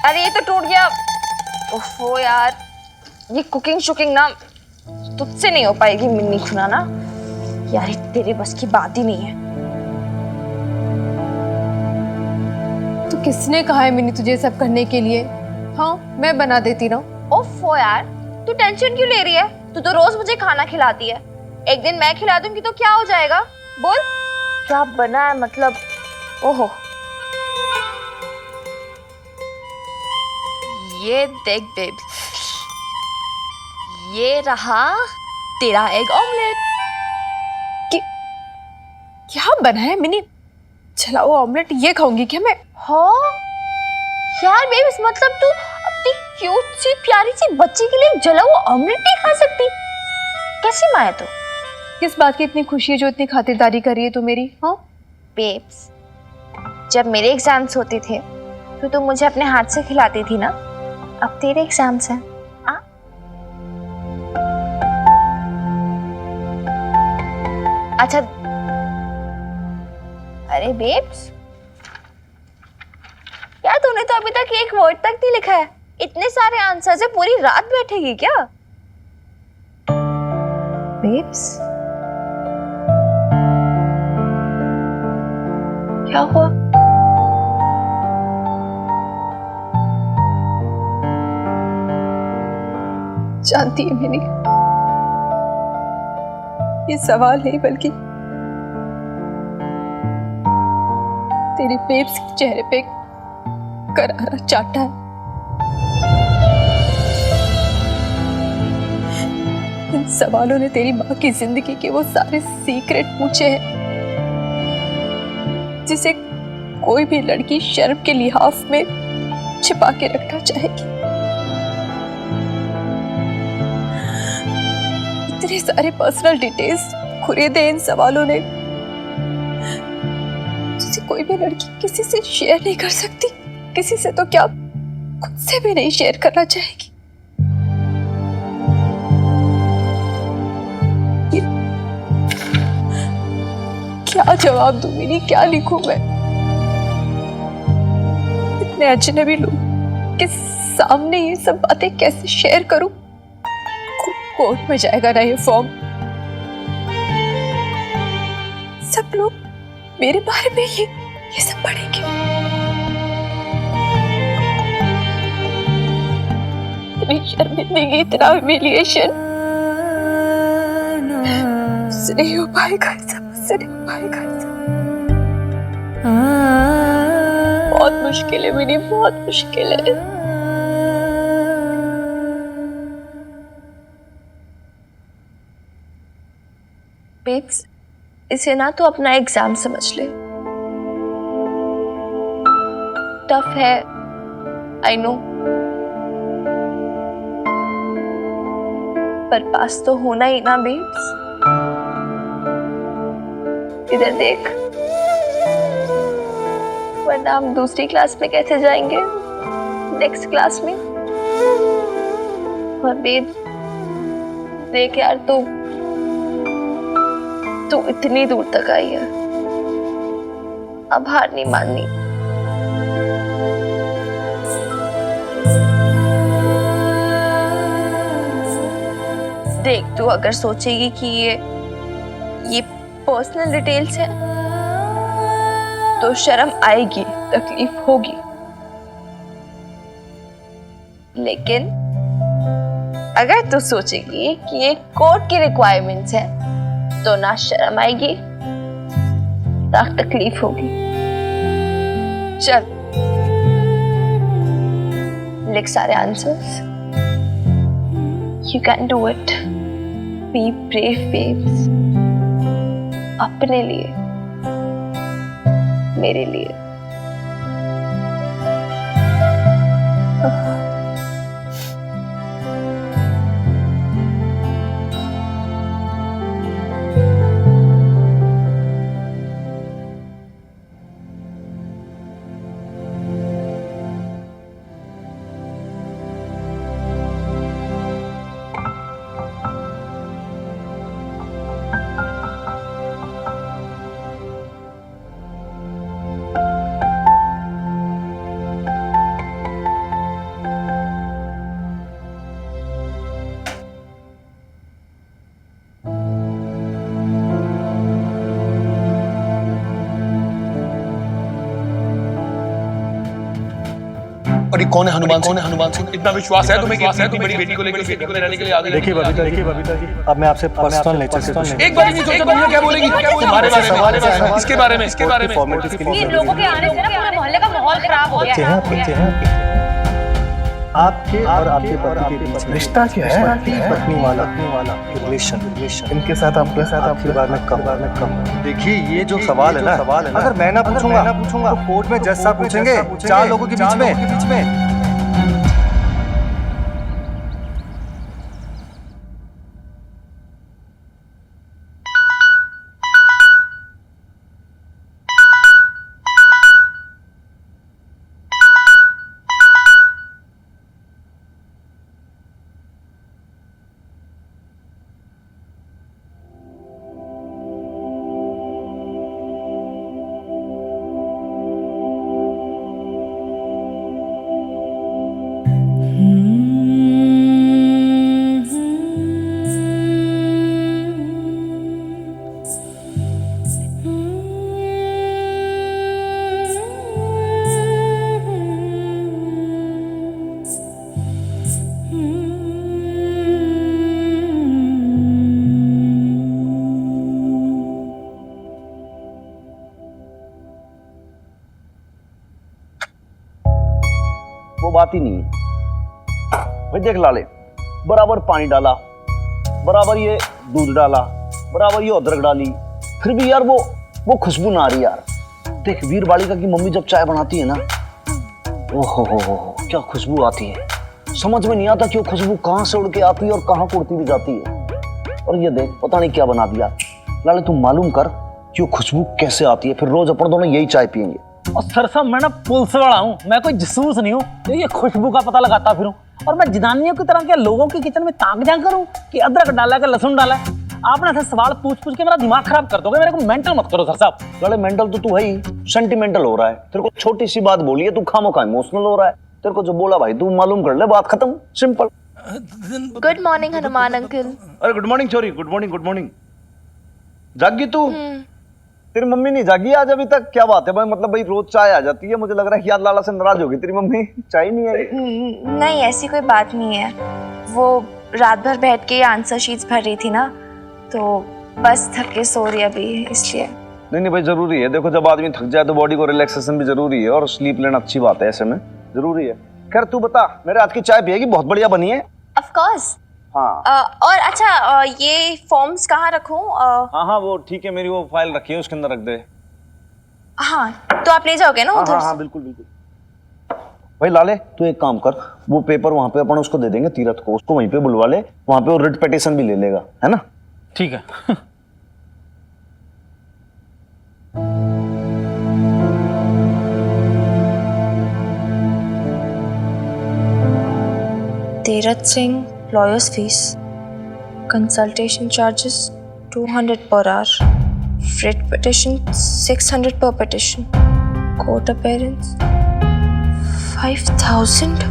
अरे ये तो टूट गया। ओफो यार, ये कुकिंग शुकिंग ना तुझसे नहीं हो पाएगी मिन्नी खुना ना। यार ये तेरे बस की बात ही नहीं है। तो किसने कहा है मिनी तुझे सब करने के लिए? हाँ, मैं बना देती ना। ओफो यार, तू टेंशन क्यों ले रही है? तू तो रोज मुझे खाना खिलाती है। एक दिन मैं खिला दूंगी तो क्या हो जाएगा? बोल क्या बना है मतलब। ओहो, ये देख बेब, ये रहा तेरा एग ऑमलेट। क्या बना है मिनी? चला वो ऑमलेट ये खाऊंगी क्या मैं? हाँ यार बेब, इस मतलब तू अपनी क्यूट सी प्यारी सी बच्ची के लिए जला हुआ ऑमलेट नहीं खा सकती? कैसी माँ है तू? किस बात की इतनी खुशी है जो इतनी खातिरदारी कर रही है तू मेरी? हाँ बेब्स, जब मेरे एग्जाम्स होते थे तो तू मुझे अपने हाथ से खिलाती थी ना। अब तेरे एग्जाम्स हैं। अच्छा, अरे बेब्स, क्या तूने तो अभी तक एक वर्ड तक नहीं लिखा है? इतने सारे आंसर से पूरी रात बैठेगी क्या? बेब्स, क्या हुआ? जानती है मिनी, ये सवाल नहीं बल्कि तेरे बेब्स के चेहरे पे करारा चाटा है। इन सवालों ने तेरी माँ की जिंदगी के वो सारे सीक्रेट पूछे हैं जिसे कोई भी लड़की शर्म के लिहाफ में छिपा के रखना चाहेगी। इतने सारे पर्सनल डिटेल्स खुरीदे इन सवालों ने जिसे कोई भी लड़की किसी से शेयर नहीं कर सकती। किसी से तो क्या, खुद से भी नहीं शेयर करना चाहेगी। क्या जवाब दूं मिनी, क्या लिखूं मैं? इतने अजनबी लोग के सामने ये सब बातें कैसे शेयर करूं? कोर्ट में जाएगा ना ये फॉर्म। सब लोग मेरे बारे में ये सब पढ़ेंगे। इतनी शर्मिंदगी, इतना ह्यूमिलिएशन मुझसे नहीं हो पाएगा, मुझसे नहीं हो पाएगा। बहुत मुश्किल है मिनी, बहुत मुश्किल है। बेब्स, इसे ना तो अपना एग्जाम समझ ले। टफ है, आई नो, पर पास तो होना ही ना बेब्स। इधर देख, वरना हम दूसरी क्लास में कैसे जाएंगे? नेक्स्ट क्लास में। और बेब देख यार, तू इतनी दूर तक आई है, अब हार नहीं माननी। देख, तू अगर सोचेगी कि ये पर्सनल डिटेल्स है तो शर्म आएगी, तकलीफ होगी, लेकिन अगर तू सोचेगी कि ये कोर्ट की रिक्वायरमेंट्स है तो ना शर्म आएगी ना तकलीफ होगी। चल लिख सारे answers. You can do it. Be brave, babes. अपने लिए, मेरे लिए। और ये कौन है हनुमान सिंह? इतना विश्वास है तुम्हें कि अपनी बड़ी बेटी को लेकर खेती में रहने के लिए आ गई? देखिए बबीता जी, अब मैं आपसे पर्सनल नेचर से कुछ एक बार नहीं सोचा भैया क्या बोलेगी? तुम्हारे बारे में, इसके बारे में, इसके बारे में। फॉर्मेलिटीज के लिए इन लोगों के आने से ना पूरे मोहल्ले का माहौल खराब हो गया है। आपके और आपके पति के बीच रिश्ता क्या है? पत्नी वाला रिलेशन इनके साथ आपके बारे में कम। देखिए ये जो सवाल है ना, अगर मैं ना पूछूंगा तो कोर्ट में जज साहब पूछेंगे 4 लोगों के बीच में। वो बात ही नहीं है भाई। देख लाले, बराबर पानी डाला, बराबर ये दूध डाला, बराबर ये अदरक डाली, फिर भी यार वो खुशबू ना आ रही यार। देख वीर बालिका की मम्मी जब चाय बनाती है ना, ओहो क्या खुशबू आती है। समझ में नहीं आता कि वो खुशबू कहाँ से उड़ के आती है और कहाँ को उड़ती भी जाती है। और ये देख पता नहीं क्या बना दिया। लाले तुम मालूम कर कि वो खुशबू कैसे आती है, फिर रोज अपन दोनों यही चाय पियेंगे। और सर साहब मैं ना पुलिस वाला हूँ, मैं कोई जासूस नहीं हूँ ये खुशबू का पता लगाता फिरूं। और मैं जनानियों की तरह के लोगों के किचन में ताक जा करूँ कि अदरक डाला है लहसुन डाला है। आप ना ऐसे सवाल पूछ के मेरा दिमाग खराब कर दोगे। मेरे को मेंटल मत करो सर साहब। अरे मेंटल तो तू है ही, सेंटिमेंटल हो रहा है। तेरे को छोटी सी बात बोली है, तू खामोखा इमोशनल हो रहा है। तेरे को जो बोला भाई तू मालूम कर ले, बात खत्म, simple. Good morning Hanuman uncle. अरे गुड मॉर्निंग छोरी, गुड मॉर्निंग। जागी तू? तेरी मम्मी नहीं जागी आज अभी तक? क्या बात है भाई, मतलब भाई रोज चाय आ जाती है, मुझे लग रहा है कि यार लाला से नाराज होगी तेरी मम्मी, चाय नहीं आई। नहीं ऐसी कोई बात नहीं है, वो रात भर बैठ के आंसर शीट्स भर रही थी ना, तो बस थक के सो रही अभी इसलिए। नहीं भाई जरूरी है, देखो जब आदमी थक जाए तो बॉडी को रिलैक्सेशन भी जरूरी है, और स्लीप लेना अच्छी बात है, ऐसे में जरूरी है। खैर तू बता, मेरे हाथ की चाय पिएगी, बहुत बढ़िया बनी है। Of course. हाँ और अच्छा ये फॉर्म्स कहाँ रखूं? हाँ वो ठीक है, मेरी वो फाइल रखी है उसके अंदर रख दे। हाँ तो आप ले जाओगे ना उधर? हाँ बिल्कुल। भाई लाले तू एक काम कर, वो पेपर वहां पे अपन उसको दे देंगे, तीरथ को, उसको वहीं पे बुलवा ले, वहां पे वो रिट पिटीशन भी ले लेगा, है ना? ठीक है। Tirath Singh, lawyer's fees, consultation charges 200 per hour, writ petition 600 per petition, court appearance 5,000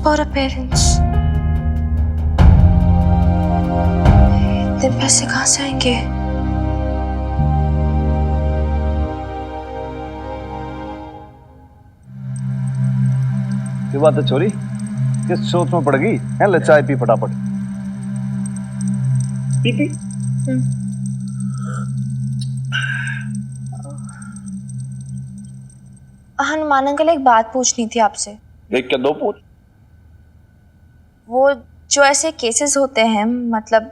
per appearance। इतने पैसे कहाँ से आएंगे? ये बात है छोरी, किस सोच में पड़ गई है? ले चाय पी फटाफट, पी। हनुमान अंकल एक बात पूछनी थी आपसे। एक क्या दो पूछ। वो जो ऐसे केसेस होते हैं, मतलब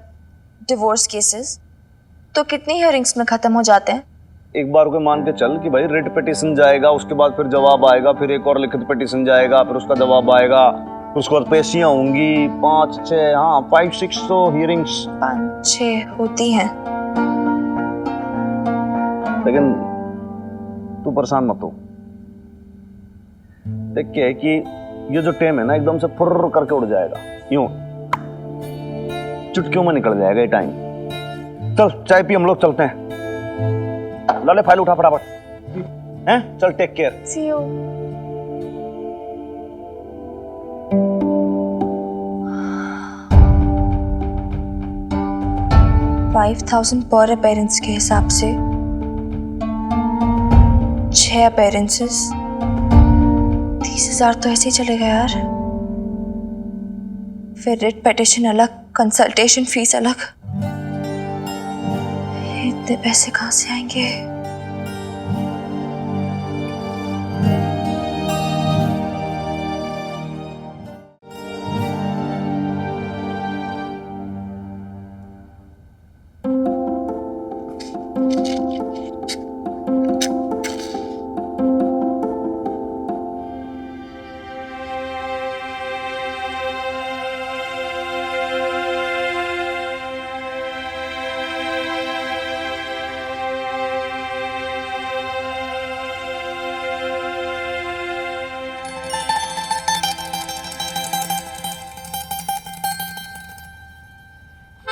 डिवोर्स केसेस, तो कितनी हियरिंग्स में खत्म हो जाते हैं? एक बार को मान के चल कि भाई रिट पिटीशन जाएगा, उसके बाद फिर जवाब आएगा, फिर एक और लिखित पिटीशन जाएगा, फिर उसका जवाब आएगा, फिर उसके बाद पेशियां होंगी 5-6, हाँ 5-6 तो हियरिंग्स 5-6 होती हैं। लेकिन तू परेशान मत हो, देख क्या है कि ये जो टाइम है ना एकदम से फुर्र करके उड़ जाएगा, यूं चुटकियों में निकल जाएगा ये टाइम। चल चाय पी, हम लोग चलते हैं। लाले फाइल उठा फटाफट, हैं? चल टेक केयर। See you. $5,000 पर पेरेंट्स के हिसाब से 6 अपीयरेंसेस, 30,000 तो ऐसे ही चलेगा यार। फिर रिट पिटिशन अलग, कंसल्टेशन फीस अलग। इतने पैसे कहाँ से आएंगे?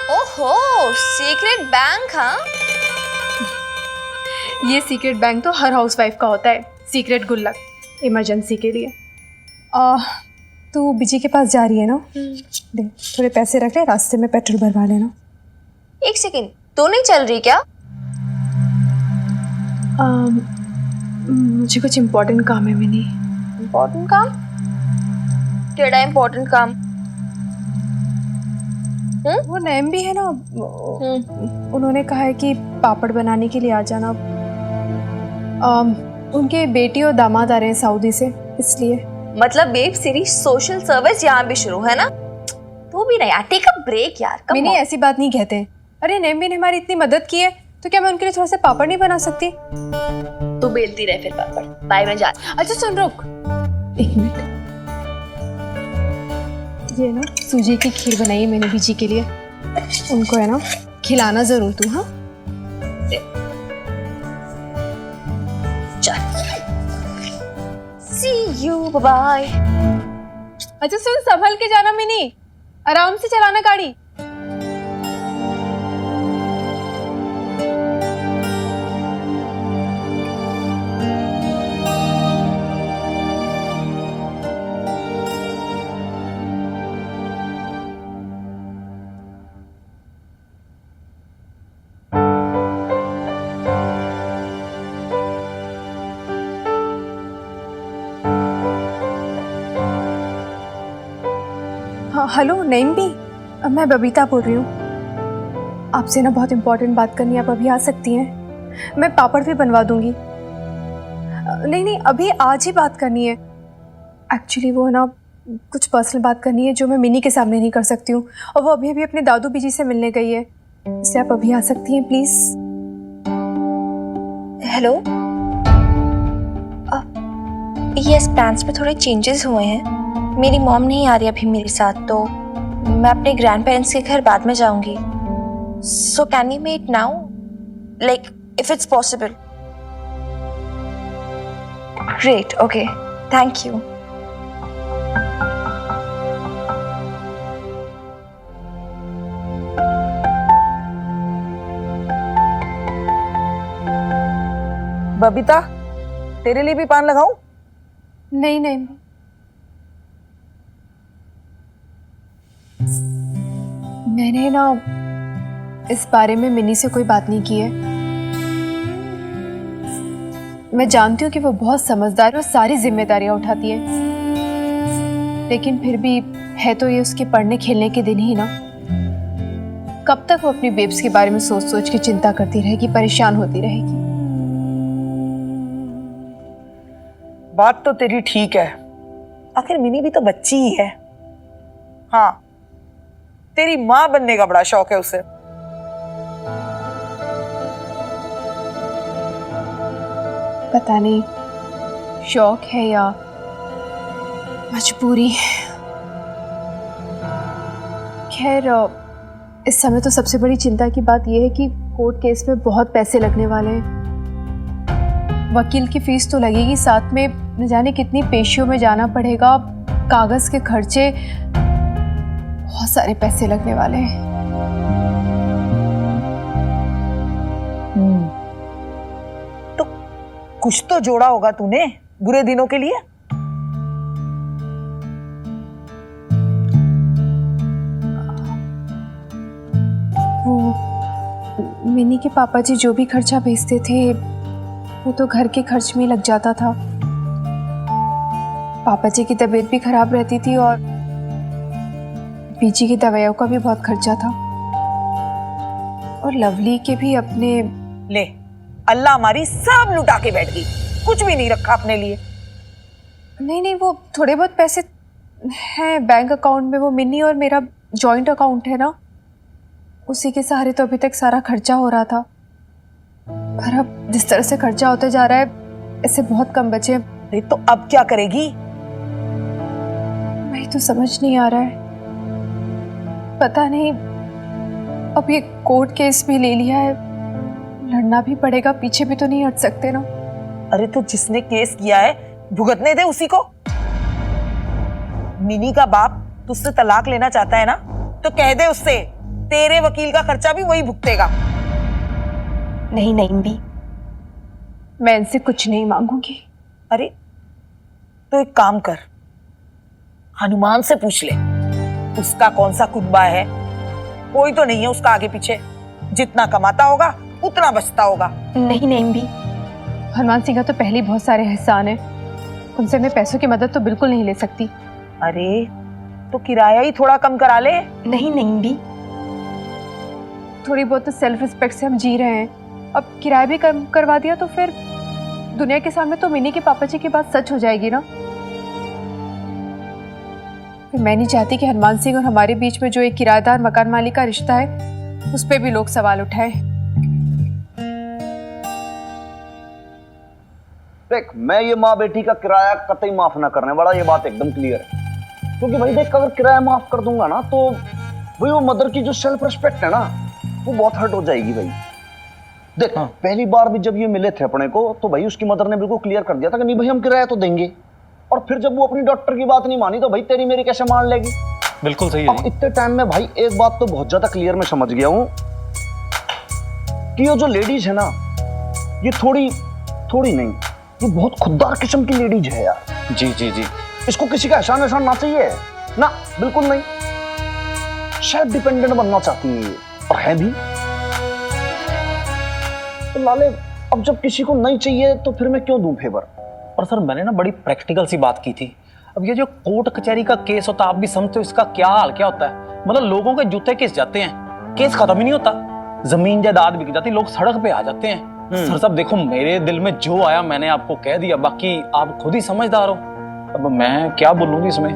ओहो, सीक्रेट बैंक हाँ? ये सीक्रेट बैंक तो हर हाउसवाइफ का होता है, सीक्रेट गुल्लक इमरजेंसी के लिए। तू बिजी के पास जा रही है ना? दे थोड़े पैसे रख ले, रास्ते में पेट्रोल भरवा लेना। एक सेकंड, तू नहीं चल रही क्या? मुझे कुछ इम्पोर्टेंट काम है मिनी। इम्पोर्टेंट काम? केड़ा इम्पोर्टेंट काम? वो नैम भी है ना, उन्होंने कहा है कि पापड़ बनाने के लिए आ जाना। उनके बेटी और दामाद आ रहे हैं सऊदी से, इसलिए। मतलब वेब सीरीज सोशल सर्विस यहाँ भी शुरू है ना? तू भी नहीं यार, टेक अ ब्रेक यार। मैंने ऐसी बात नहीं कहते। अरे नैम ने हमारी इतनी मदद की है, तो क्या मैं उनके लिए थोड़ा सा पापड़ नहीं बना सकती? तू बेलती रहे फिर पापड़। बाय, मैं जा। अच्छा सुन, रुक 1 मिनट। ये ना सूजी की खीर बनाई है मैंने बीजी के लिए, उनको है ना खिलाना जरूर तू। हाँ चल, see you, bye। अच्छा सुन, संभल के जाना मिनी, आराम से चलाना गाड़ी। हाँ हेलो नईम भी, मैं बबीता बोल रही हूँ। आपसे ना बहुत इम्पोर्टेंट बात करनी है, आप अभी आ सकती हैं? मैं पापड़ भी बनवा दूंगी। नहीं नहीं, अभी आज ही बात करनी है। एक्चुअली वो ना कुछ पर्सनल बात करनी है जो मैं मिनी के सामने नहीं कर सकती हूँ, और वो अभी अभी अपने दादू बीजी से मिलने गई है, इसलिए आप अभी आ सकती हैं प्लीज़। हेलो, यस, प्लान्स में थोड़े चेंजेस हुए हैं। मेरी मॉम नहीं आ रही अभी मेरे साथ, तो मैं अपने ग्रैंड पेरेंट्स के घर बाद में जाऊंगी। So can we meet now, like if it's possible? Great, okay, thank you. Babita, तेरे लिए भी पान लगाऊं? नहीं नहीं, मैंने ना इस बारे में मिनी से कोई बात नहीं की है। मैं जानती हूँ कि वो बहुत समझदार है और सारी जिम्मेदारियां उठाती है, लेकिन फिर भी है तो ये उसके पढ़ने खेलने के दिन ही ना। कब तक वो अपनी बेब्स के बारे में सोच सोच के चिंता करती रहेगी, परेशान होती रहेगी? बात तो तेरी ठीक है, आखिर मिनी भी तो बच्ची ही है। हाँ, तेरी माँ बनने का बड़ा शौक है उसे। पता नहीं शौक है या मजबूरी। खैर, इस समय तो सबसे बड़ी चिंता की बात यह है कि कोर्ट केस में बहुत पैसे लगने वाले हैं। वकील की फीस तो लगेगी, साथ में न जाने कितनी पेशियों में जाना पड़ेगा, कागज के खर्चे, बहुत सारे पैसे लगने वाले हैं। तो कुछ तो जोड़ा होगा तूने बुरे दिनों के लिए। वो मिनी के पापा जी जो भी खर्चा भेजते थे वो तो घर के खर्च में लग जाता था। पापा जी की तबीयत भी खराब रहती थी और बीजी की दवाइयों का भी बहुत खर्चा था, और लवली के भी अपने। ले, अल्लाह हमारी सब लुटा के बैठ गई, कुछ भी नहीं रखा अपने लिए। नहीं, वो थोड़े बहुत पैसे हैं बैंक अकाउंट में, वो मिनी और मेरा जॉइंट अकाउंट है ना, उसी के सहारे तो अभी तक सारा खर्चा हो रहा था। पर अब जिस तरह से खर्चा होते जा रहा है, ऐसे बहुत कम बचे। अरे तो अब क्या करेगी? वही तो समझ नहीं आ रहा है। पता नहीं, अब ये कोर्ट केस भी ले लिया है, लड़ना भी पड़ेगा, पीछे भी तो नहीं हट सकते ना। अरे तो जिसने केस किया है भुगतने दे उसी को। मिनी का बाप तुझसे तलाक लेना चाहता है ना, तो कह दे उससे, तेरे वकील का खर्चा भी वही भुगतेगा। नहीं भी, मैं इनसे कुछ नहीं मांगूंगी। अरे तो एक काम कर, हनुमान से पूछ ले, उसका कौन सा कुनबा है, कोई तो नहीं है उसका आगे पीछे, जितना कमाता होगा उतना बचता होगा। नहीं भी, हनुमान सिंह का तो पहले ही बहुत सारे एहसान है, उनसे मैं पैसों की मदद तो बिल्कुल नहीं ले सकती। अरे तो किराया ही थोड़ा कम करा ले। नहीं भी, थोड़ी बहुत तो सेल्फ रिस्पेक्ट से हम जी रहे हैं, अब किराया भी कम करवा दिया तो फिर दुनिया के सामने तो मिनी के पापा जी की बात सच हो जाएगी ना। फिर मैं नहीं चाहती कि हनुमान सिंह और हमारे बीच में जो एक किराएदार मकान मालिक का रिश्ता है, उस पर भी लोग सवाल उठाए। देख, मैं ये माँ बेटी का किराया कतई माफ ना करने वाला, ये बात एकदम क्लियर है। क्योंकि भाई देख, अगर किराया माफ कर दूंगा ना, तो भाई वो मदर की जो सेल्फ रिस्पेक्ट है ना, वो बहुत हर्ट हो जाएगी भाई। देख, पहली बार भी जब ये मिले थे अपने को, तो भाई उसकी मदर ने बिल्कुल क्लियर कर दिया था कि नहीं भाई हम किराया तो देंगे। और फिर जब वो अपनी डॉक्टर की बात नहीं मानी, तो भाई तेरी मेरी कैसे मान लेगी? बिल्कुल सही अब इतने टाइम में भाई एक बात तो बहुत ज्यादा क्लियर मैं समझ गया हूं कि ये जो लेडीज है ना, ये थोड़ी नहीं, ये बहुत खुददार किस्म की लेडीज है यार। जी, इसको किसी का एहसान ना चाहिए ना, बिल्कुल नहीं। शायद डिपेंडेंट बनना चाहती है ये, और है भी। तो लाले, अब जब किसी को नहीं चाहिए तो फिर मैं क्यों दूं फेवर? और सर, मैंने ना बड़ी प्रैक्टिकल सी बात की थी। अब ये जो कोर्ट कचहरी का केस होता है, आप भी समझते हो इसका क्या हाल क्या होता है। मतलब लोगों के जूते किस जाते हैं, केस खत्म ही नहीं होता, जमीन जायदाद बिक जाती, लोग सड़क पे आ जाते हैं। सर साहब देखो, मेरे दिल में जो आया मैंने आपको कह दिया, बाकी आप खुद ही समझदार हो। अब मैं क्या बोलूंगी इसमें?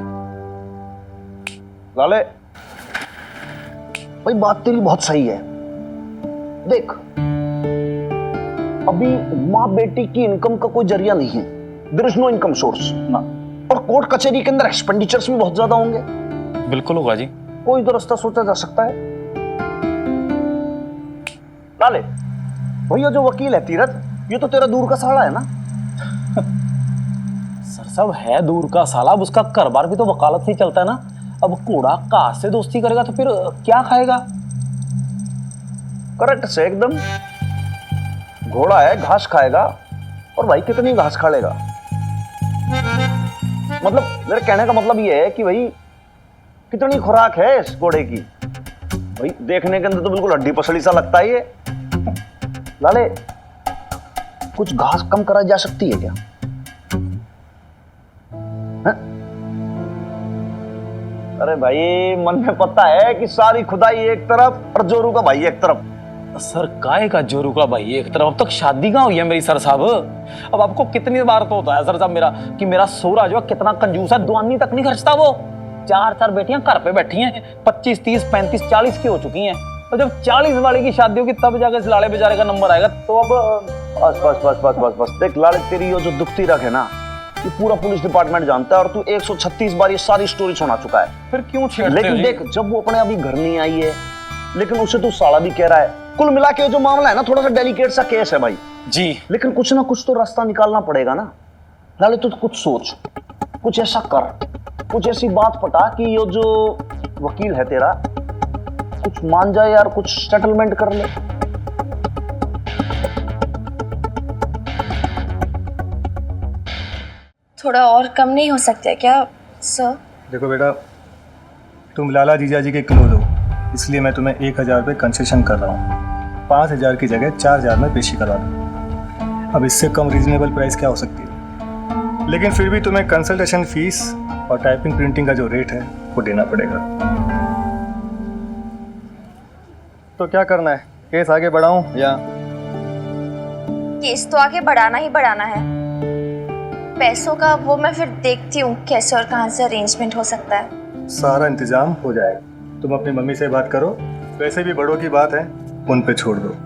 लाले भाई, बात तेरी बहुत सही है। देख, अभी माँ बेटी की इनकम का कोई जरिया नहीं है, there is no income source ना। और कोर्ट कचहरी के अंदर एक्सपेंडिचर्स भी बहुत ज्यादा होंगे। बिल्कुल होगा जी। कोई तो रास्ता सोचा जा सकता है। लाले भैया, जो वकील है तीरथ, ये तो तेरा दूर का साला है ना? सर साहब है दूर का साला, अब उसका घर बार भी तो वकालत से ही चलता है ना। अब घोड़ा घास से दोस्ती करेगा तो फिर क्या खाएगा? करेक्ट से एकदम। घोड़ा है, घास खाएगा, और भाई कितनी घास खा लेगा? मतलब मेरे कहने का मतलब ये है कि भाई कितनी खुराक है इस घोड़े की? भाई देखने के अंदर तो बिल्कुल हड्डी पसली सा लगता है ये। लाले, कुछ घास कम करा जा सकती है क्या? है? अरे भाई, मन में पता है कि सारी खुदाई एक तरफ और जोरू का भाई एक तरफ। सर काय का जोरू का भाई एक तरफ? अब तक शादी कहाँ हुई है मेरी सर साहब? अब आपको कितनी बार तो होता है सर साहब मेरा कि मेरा सोरा जो है कितना कंजूस है, दुआनी तक नहीं खर्चता वो। 4 बेटियां घर पे बैठी हैं, 25, 30, 35, 40 की हो चुकी हैं, और जब 40 वाले की शादी होगी तब जाकर इस लाड़े बेचारे का नंबर आएगा। तो अब बस देख लाले, तेरी ये जो दुखती रख है ना, ये पूरा पुलिस डिपार्टमेंट जानता है, और तू 136 बार ये सारी स्टोरी सुना चुका है। फिर क्यों छेड़ते हो लेकिन जी? देख, जब वो अपने अभी घर नहीं आई है, लेकिन उसे तू साला भी कह रहा है। कुल मिला के जो मामला है ना, थोड़ा सा डेलिकेट सा केस है भाई जी। लेकिन कुछ ना कुछ तो रास्ता निकालना पड़ेगा ना। लाले, तू कुछ सोच, कुछ ऐसा कर, कुछ ऐसी बात पटा कि ये जो वकील है तेरा कुछ मान जाए यार, कुछ सेटलमेंट कर ले। थोड़ा और कम नहीं हो सकता क्या सर? देखो बेटा, तुम लाला जीजा जी के क्लोज हो, इसलिए मैं तुम्हें 1000 रुपये कंसेशन कर रहा हूँ। 5000 की जगह 4000 में पेशी करवा दूँ। अब इससे कम रीजनेबल प्राइस क्या हो सकती है, लेकिन फिर भी तुम्हें कंसल्टेशन फीस और टाइपिंग प्रिंटिंग का जो रेट है वो देना पड़ेगा। तो क्या करना है, केस आगे बढ़ाऊं या? केस तो आगे बढ़ाना ही बढ़ाना है। पैसों का वो मैं फिर देखती हूँ कैसे और कहाँ से अरेंजमेंट हो सकता है। सारा इंतजाम हो जाएगा, तुम अपनी मम्मी से बात करो, वैसे भी बड़ों की बात है, उन पे छोड़ दो।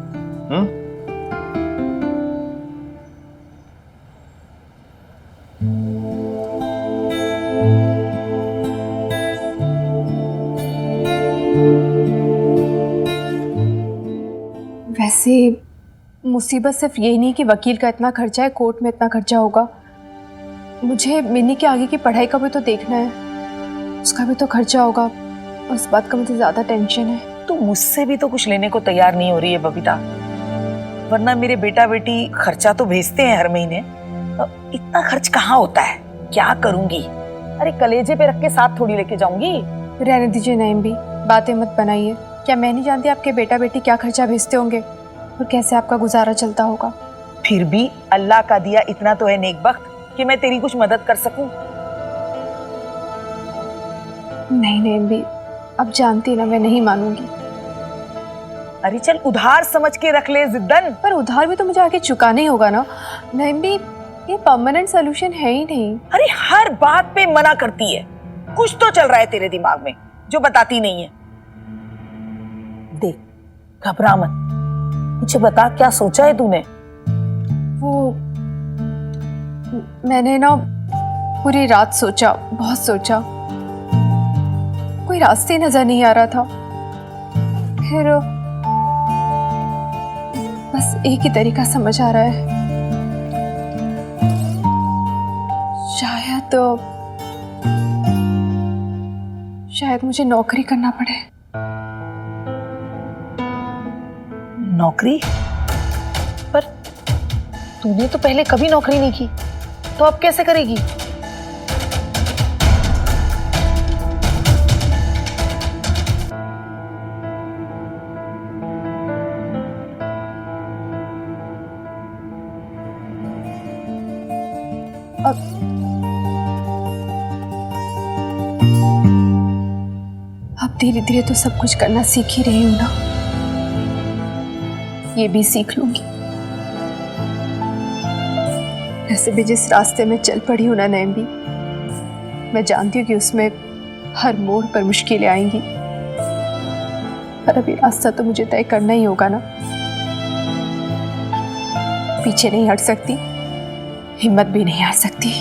वैसे मुसीबत सिर्फ यही नहीं कि वकील का इतना खर्चा है, कोर्ट में इतना खर्चा होगा, मुझे मिनी के आगे की पढ़ाई का भी तो देखना है, उसका भी तो खर्चा होगा और इस बात का मुझे ज़्यादा टेंशन है। तू मुझसे भी तो कुछ लेने को तैयार नहीं हो रही है बबीता, वरना मेरे बेटा बेटी खर्चा तो भेजते हैं हर महीने। अब इतना खर्च कहाँ होता है, क्या करूंगी? अरे कलेजे पे रख के साथ थोड़ी लेके जाऊंगी। रहने दीजिए नईम भी, बातें मत बनाइए। क्या मैं नहीं जानती आपके बेटा बेटी क्या खर्चा भेजते होंगे और कैसे आपका गुजारा चलता होगा? फिर भी अल्लाह का दिया इतना तो है नेक बख्त कि मैं तेरी कुछ मदद कर सकूं। नहीं नईम भी, अब जानती ना मैं नहीं मानूंगी। अरे चल उधार समझ के रख ले जिद्दन। पर उधार भी तो मुझे आगे चुकाना ही होगा ना। नईम भी, ये परमानेंट सोल्यूशन है ही नहीं। अरे हर बात पे मना करती है, कुछ तो चल रहा है तेरे दिमाग में जो बताती नहीं है। देख घबरा मत, मुझे बता क्या सोचा है तूने? वो मैंने ना पूरी रात सोचा, बहुत सोचा, कोई रास्ते नजर नहीं आ रहा था। फिर बस एक ही तरीका समझ आ रहा है, शायद मुझे नौकरी करना पड़े। नौकरी? पर तूने तो पहले कभी नौकरी नहीं की, तो अब कैसे करेगी? अब धीरे धीरे तो सब कुछ करना सीख ही रही हूं ना, ये भी सीख लूंगी। ऐसे भी जिस रास्ते में चल पड़ी हूं ना नैम भी, मैं जानती हूँ कि उसमें हर मोड़ पर मुश्किलें आएंगी, पर अभी रास्ता तो मुझे तय करना ही होगा ना। पीछे नहीं हट सकती, हिम्मत भी नहीं हार सकती।